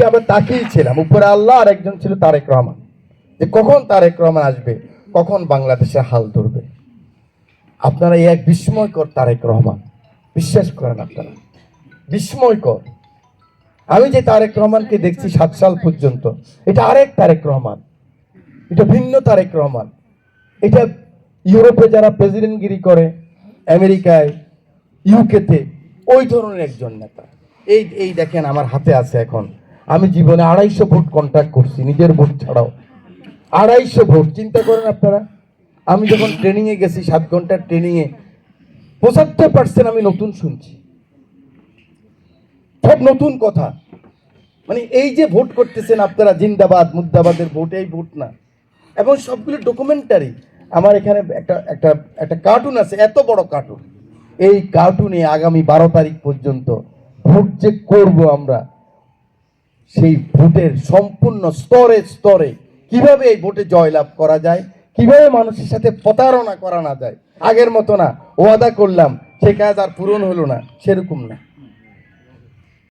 আমরা তাকিয়েছিলাম উপরে আল্লাহ, আর একজন ছিল তারেক রহমান, যে কখন তারেক রহমান আসবে, কখন বাংলাদেশের হাল ধরবে। আপনারা এই এক বিস্ময়কর তারেক রহমান, বিশ্বাস করেন আপনারা, বিস্ময়কর। আমি যে তারেক রহমানকে দেখছি 7 সাল পর্যন্ত, এটা আরেক তারেক রহমান, এটা ভিন্ন তারেক রহমান। এটা ইউরোপে যারা প্রেসিডেন্টগিরি করে, আমেরিকায়, ইউকেতে, ওই ধরনের একজন নেতা। এই এই দেখেন আমার হাতে আছে এখন, আমি জীবনে 250 ভোট কন্ট্যাক্ট করছি, নিজের ভোট ছাড়াও 250 ভোট। চিন্তা করেন আপনারা, আমি যখন ট্রেনিংয়ে গেছি 7 ঘন্টার ট্রেনিংয়ে 75% আমি নতুন শুনছি, সব নতুন কথা। মানে এই যে ভোট করতেছেন আপনারা, জিন্দাবাদ মুর্দাবাদের ভোট, এই ভোট না, এবং সবগুলো ডকুমেন্টারি। আমার এখানে একটা একটা একটা কার্টুন আছে, এত বড় কার্টুন। এই কার্টুনে আগামী 12 তারিখ পর্যন্ত ভোট যে করব আমরা, সেই ভোটের সম্পূর্ণ স্তরে স্তরে কিভাবে এই ভোটে জয়লাভ করা যায়, কিভাবে মানুষের সাথে প্রতারণা করা না যায়। আগের মতো না, ওয়াদা করলাম সে কাজ আর পূরণ হলো না, সেরকম না।